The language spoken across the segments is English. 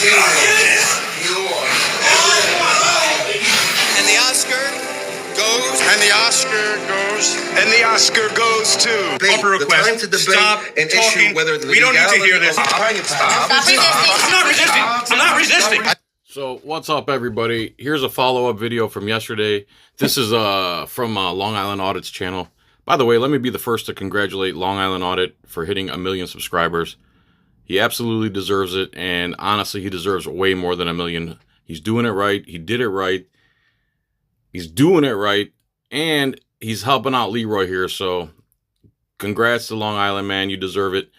And the Oscar goes. And the Oscar goes. And the Oscar goes to. The time to debate an issue, whether the we don't need to hear this. Stop resisting. I'm not resisting. I'm not resisting. So what's up, everybody? Here's a follow-up video from yesterday. This is from Long Island Audit's channel. By the way, let me be the first to congratulate Long Island Audit for hitting 1 million subscribers. He absolutely deserves it, and honestly, he deserves way more than 1 million. He's doing it right. He did it right. He's doing it right, and he's helping out Leroy here, so congrats to Long Island, man. You deserve it.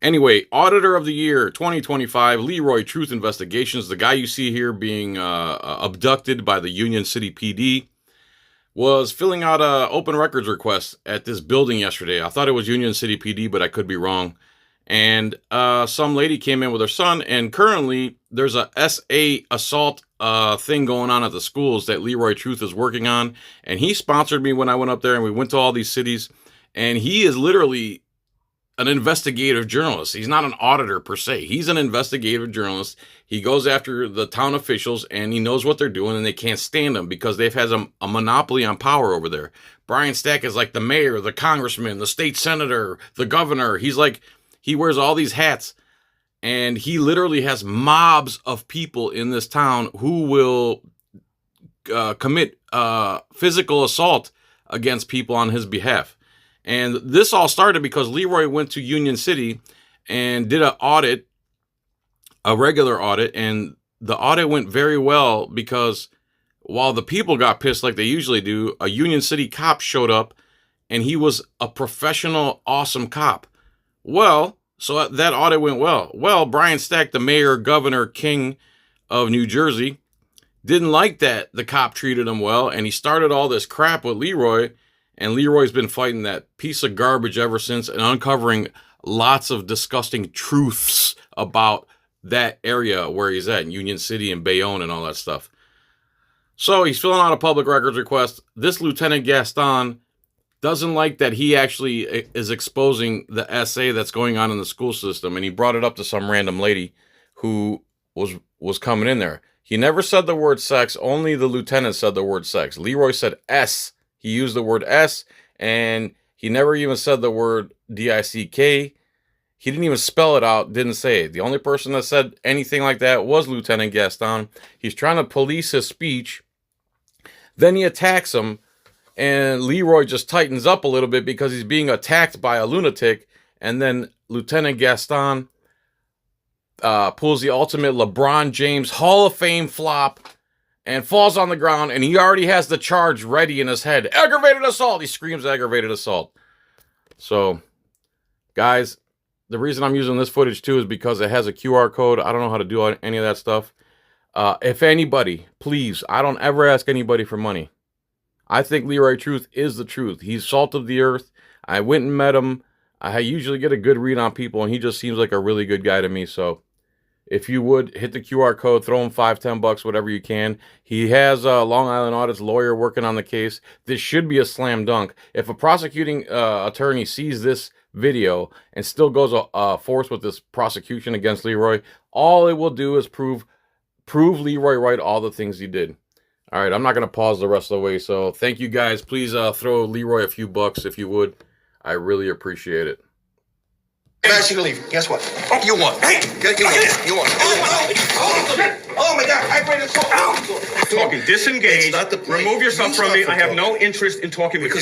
Anyway, Auditor of the Year 2025, Leroy Truth Investigations, the guy you see here being abducted by the Union City PD, was filling out an open records request at this building yesterday. I thought it was Union City PD, but I could be wrong. And some lady came in with her son, and currently there's a SA assault thing going on at the schools that Leroy Truth is working on. And he sponsored me when I went up there, and we went to all these cities. And he is literally an investigative journalist. He's not an auditor per se. He's an investigative journalist. He goes after the town officials, and he knows what they're doing, and they can't stand him because they've had a monopoly on power over there. Brian Stack is like the mayor, the congressman, the state senator, the governor. He's like, he wears all these hats, and he literally has mobs of people in this town who will commit physical assault against people on his behalf. And this all started because Leroy went to Union City and did an audit, a regular audit, and the audit went very well because while the people got pissed like they usually do, a Union City cop showed up, and he was a professional, awesome cop. Well, so that audit went well. Well, Brian Stack, the mayor, governor, king of New Jersey, didn't like that the cop treated him well, and he started all this crap with Leroy. And Leroy's been fighting that piece of garbage ever since and uncovering lots of disgusting truths about that area where he's at, in Union City and Bayonne and all that stuff. So he's filling out a public records request. This Lieutenant Gaston doesn't like that he actually is exposing the SA that's going on in the school system. And he brought it up to some random lady who was coming in there. He never said the word sex. Only the lieutenant said the word sex. Leroy said S. He used the word S, and he never even said the word D-I-C-K. He didn't even spell it out, didn't say it. The only person that said anything like that was Lieutenant Gaston. He's trying to police his speech. Then he attacks him, and Leroy just tightens up a little bit because he's being attacked by a lunatic. And then Lieutenant Gaston pulls the ultimate LeBron James Hall of Fame flop and falls on the ground, and he already has the charge ready in his head. Aggravated assault! He screams aggravated assault. So, guys, the reason I'm using this footage, too, is because it has a QR code. I don't know how to do any of that stuff. If anybody, please, I don't ever ask anybody for money. I think Leroy Truth is the truth. He's salt of the earth. I went and met him. I usually get a good read on people, and he just seems like a really good guy to me, so if you would, hit the QR code, throw him $5, $10, whatever you can. He has Long Island Audit's lawyer working on the case. This should be a slam dunk. If a prosecuting attorney sees this video and still goes forth with this prosecution against Leroy, all it will do is prove Leroy right all the things he did. All right, I'm not going to pause the rest of the way, so thank you guys. Please throw Leroy a few bucks if you would. I really appreciate it. I asked you to leave. Guess what? You won. Hey, you won. Oh my God! I read it. Talking. Disengage. It's not the point. Remove yourself from me. I have no interest in talking with you.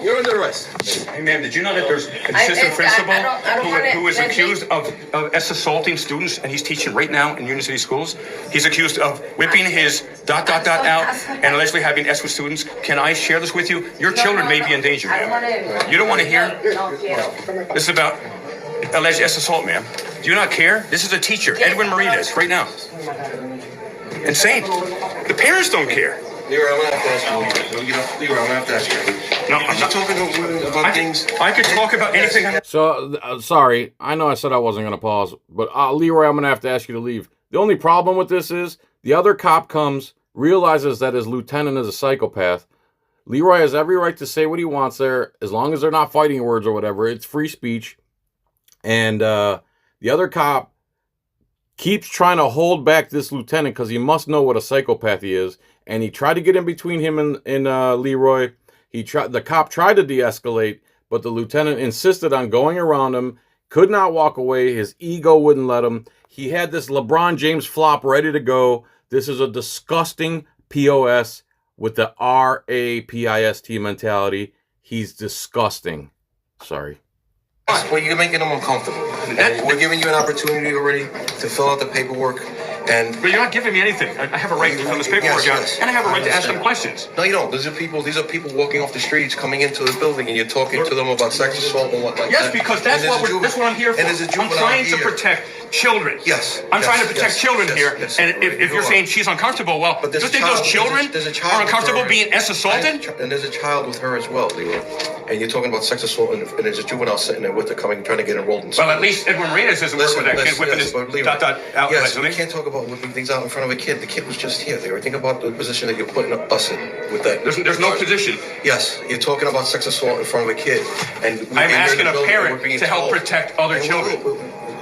You're under arrest. Hey, ma'am, did you know that there's an assistant principal who is accused of assaulting students, and he's teaching right now in Union City schools? He's accused of whipping his ... out and allegedly having S with students. Can I share this with you? Your children may be in danger, ma'am. You don't want to hear? This is about alleged S assault, ma'am. Do you not care? This is a teacher, Edwin Marinas, right now. Insane. The parents don't care. Leroy, I'm gonna have to ask you. Leroy, I'm gonna have to ask you. No, I'm not talking about things. I could talk about anything. So, sorry. I know I said I wasn't going to pause, but Leroy, I'm going to have to ask you to leave. The only problem with this is the other cop comes, realizes that his lieutenant is a psychopath. Leroy has every right to say what he wants there, as long as they're not fighting words or whatever. It's free speech. And the other cop keeps trying to hold back this lieutenant because he must know what a psychopath he is. And he tried to get in between him and Leroy. The cop tried to de-escalate, but the lieutenant insisted on going around him, could not walk away. His ego wouldn't let him. He had this LeBron James flop ready to go. This is a disgusting POS with the RAPIST mentality. He's disgusting. Sorry. Well, you're making them uncomfortable. And we're giving you an opportunity already to fill out the paperwork. And But you're not giving me anything. I have a right to fill this paperwork out, and I have a right to ask them questions. No, you don't. These are people walking off the streets, coming into the building, and you're talking to them about sex assault and whatnot. Yes, because that's what I'm here for. And there's a I'm juvenile trying to here. protect children. Yes. I'm trying to yes, protect yes, children yes, here. yes. And if you're saying she's uncomfortable, well, But do there's you think a those child- children there's a child are uncomfortable with her. being assaulted? And there's a child with her as well, Leroy. And you're talking about sex assault, and there's a juvenile sitting there with her trying to get enrolled in school. Well, at least Edwin Reyes isn't working with that kid whipping his but Leroy, dot out. yes, we allegedly. can't talk about whipping things out in front of a kid. The kid was just here, Leroy. Think about the position that you're putting us in with that. There's no position. Yes, you're talking about sex assault in front of a kid. And I'm and you're asking in the a building and parent we're being to help told. protect other And children.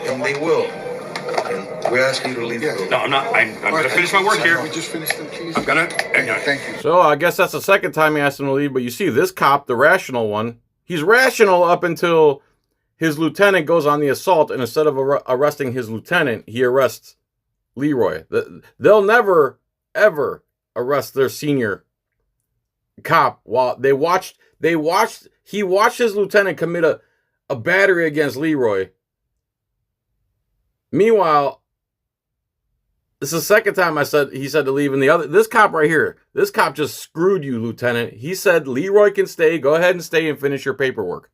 And they will. And we're asking you to leave the building. No, I'm not. I'm going to finish my work here. We just finished the keys. I'm going to. Thank you. So I guess that's the second time he asked him to leave. But you see, this cop, the rational one, he's rational up until his lieutenant goes on the assault. And instead of arresting his lieutenant, he arrests Leroy. They'll never, ever arrest their senior cop while he watched his lieutenant commit a battery against Leroy. Meanwhile, this is the second time he said to leave. And this cop right here, this cop just screwed you, Lieutenant. He said Leroy can stay. Go ahead and stay and finish your paperwork.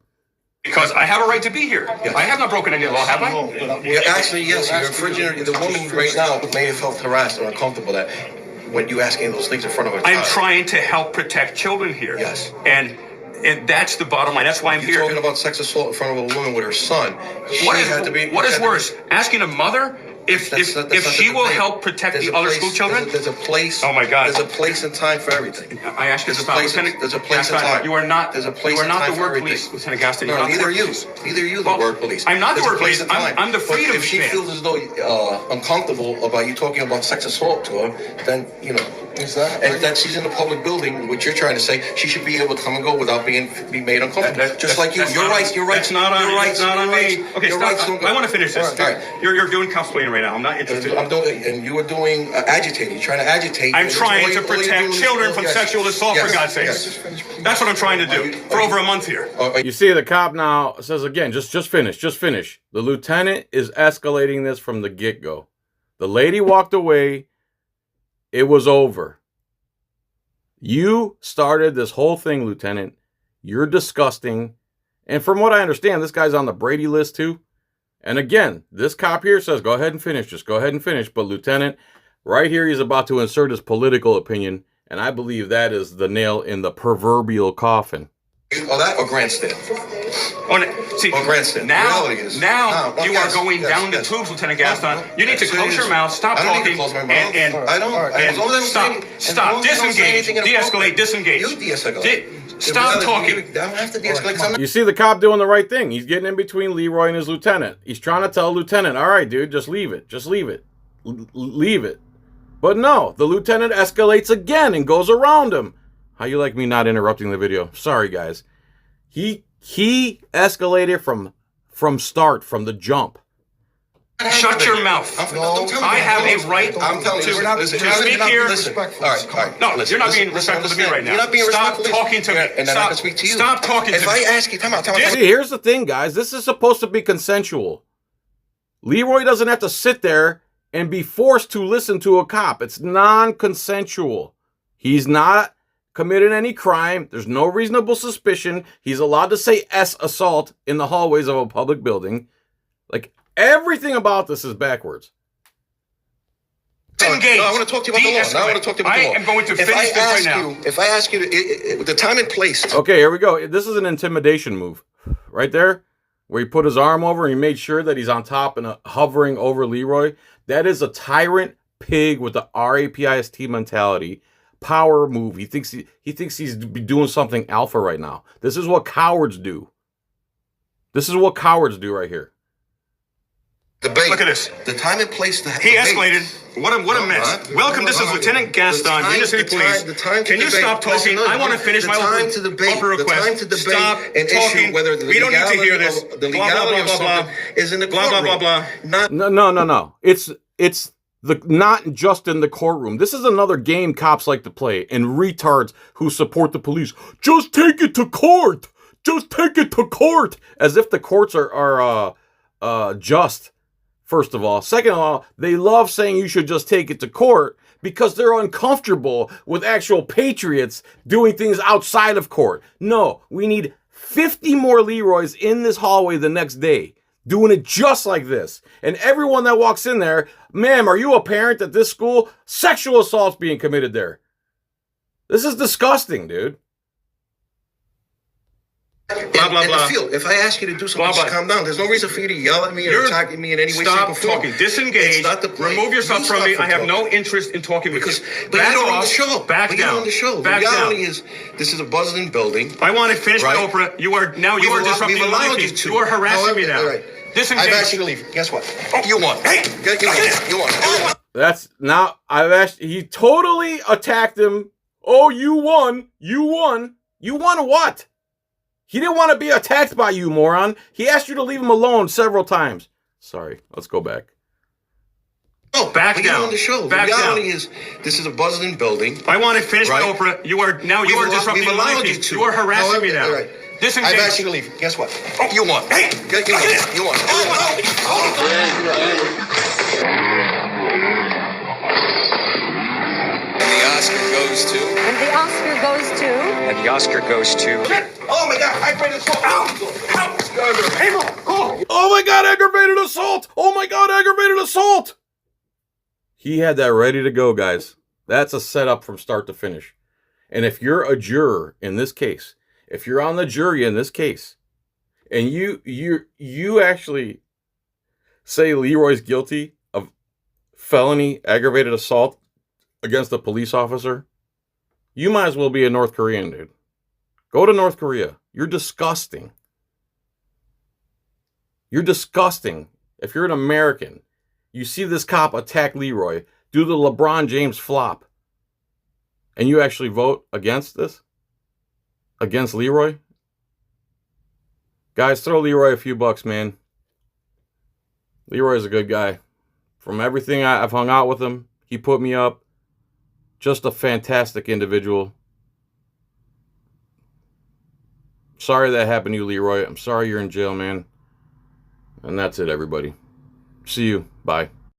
Because I have a right to be here. I have not broken any law, have I? Yeah, actually, yes, you're infringing. The woman right now may have felt harassed or uncomfortable that when you asking those things in front of her I'm child. trying to help protect children here. Yes. And that's the bottom line. That's why I'm You're here. talking about sex assault in front of a woman with her son. What is worse? Asking a mother if she will help protect the other school children? There's a place. Oh my God. There's a place and time for everything. I ask you to stop, Lieutenant. There's a place and Gaston, time. You are not. There's a place You are and not time the for word everything. police, Lieutenant Gaston. No, You're not neither the are word you. police. Neither are you the Well, word police. I'm not the There's a word place police. and time. I'm the But freedom if she man. feels as though uncomfortable about you talking about sex assault to her, then and that she's in a public building, which you're trying to say, she should be able to come and go without being made uncomfortable. Just like you. Your rights. That's not on me. Okay, your stop. rights don't go. I want to finish this. All right. You're doing counseling right now. I'm not interested. I'm doing, and you are doing agitating. You're trying to agitate. I'm And trying all to you- all you're protect doing is- children from yes, sexual assault, yes, for God's yes. sakes. That's what I'm trying to do for over a month here. You see, the cop now says again, just finish. The lieutenant is escalating this from the get-go. The lady walked away. It was over. You started this whole thing, Lieutenant. You're disgusting. And from what I understand, this guy's on the Brady list too. And again, this cop here says, go ahead and finish. Just go ahead and finish. But Lieutenant, right here, he's about to insert his political opinion. And I believe that is the nail in the proverbial coffin. Oh, that or grandstand? See, Or grandstand. now The reality is- you yes, are going yes, down the yes. tubes, Lieutenant Gaston. No, You need to yes, close it your is. mouth, stop I don't talking, need to close my mouth. and I don't. As long as I don't say- as long as I don't say anything inappropriate. disengage. You de-escalate. Stop talking. I don't have to de-escalate because I'm not. You see the cop doing the right thing. He's getting in between Leroy and his lieutenant. He's trying to tell Lieutenant, all right, dude, just leave it. Just leave it. Leave it. But no, the lieutenant escalates again and goes around him. How you like me not interrupting the video? Sorry, guys. He escalated from start, from the jump. Shut your mouth. Don't tell me I that. have a right I'm telling you. to speak here. Listen. All right. No, Listen, you're not being listen, respectful to me understand. right now. You're not being Stop respectful. talking to me. And then I can speak to you. Stop talking to If me. I ask you, time out. See, here's the thing, guys. This is supposed to be consensual. Leroy doesn't have to sit there and be forced to listen to a cop. It's non-consensual. He's not committed any crime. There's no reasonable suspicion. He's allowed to say assault in the hallways of a public building. Like, everything about this is backwards. Disengage. No, I want to talk to you about the law. Now I want to talk to you about the law. I am going to finish this right now. If I ask you, the time and place. Okay, here we go. This is an intimidation move. Right there, where he put his arm over and he made sure that he's on top and hovering over Leroy. That is a tyrant pig with the RAPIST mentality. Power move. He thinks he's doing something alpha right now. This is what cowards do. This is what cowards do right here. Debate. Look at this. The time and place to He debate. escalated. What a mess. Welcome. This is Lieutenant Gaston, Union City Police. Can you stop talking? I want to finish my open request. The time to debate Stop an talking. issue, whether the We don't need to hear legality this. of- the Blah, blah, legality blah, of blah, blah. something is in the Blah, blah, courtroom. blah, blah. Not No. It's the not just in the courtroom. This is another game cops like to play, and retards who support the police. Just take it to court. Just take it to court, as if the courts are just. First of all, second of all, they love saying you should just take it to court because they're uncomfortable with actual patriots doing things outside of court. No, we need 50 more Leroys in this hallway the next day, doing it just like this. And everyone that walks in there, ma'am, are you a parent at this school? Sexual assault's being committed there. This is disgusting, dude. Blah, blah, in blah. the field. If I ask you to do something, Blah, blah. just calm down. There's no reason for you to yell at me or attack me in any way, shape, Stop or form. talking. Disengage. It's not the point. Remove yourself You from me. stop I have no talking. interest in talking with Because, you. but Back you're on off. the show. Back But down. You're on the show. The Back reality down. is, this is a bustling building. I want to finish my Right. opera. You are We've disrupting we've my allowed you peace. to. You are harassing However, me now. all right. Disengage. I've asked you to leave. Guess what? You won. Hey, you won. That's now, I've asked, he totally attacked him. Oh, you won. You won. You won what? He didn't want to be attacked by you, moron. He asked you to leave him alone several times. Sorry, let's go back. Oh, Back but you're down. on the show. Back the reality down. is, this is a bustling building. I want to finish my Right. opera. You are We've disrupting we've my allowed you peace. to. You are harassing However, me now. all right. Disengage. I've asked you to leave. Guess what? You won. Hey, you won. And the Oscar goes to. And the Oscar goes to. And the Oscar goes to. Oh my God! I read assault. Oh my God, aggravated assault! Oh my God, aggravated assault! He had that ready to go, guys. That's a setup from start to finish. And if you're a juror in this case, if you're on the jury in this case, and you actually say Leroy's guilty of felony aggravated assault against a police officer, you might as well be a North Korean, dude. Go to North Korea. You're disgusting. You're disgusting. If you're an American, you see this cop attack Leroy, do the LeBron James flop, and you actually vote against this? Against Leroy? Guys, throw Leroy a few bucks, man. Leroy's a good guy. From everything I've hung out with him, he put me up. Just a fantastic individual. Sorry that happened to you, Leroy. I'm sorry you're in jail, man. And that's it, everybody. See you. Bye.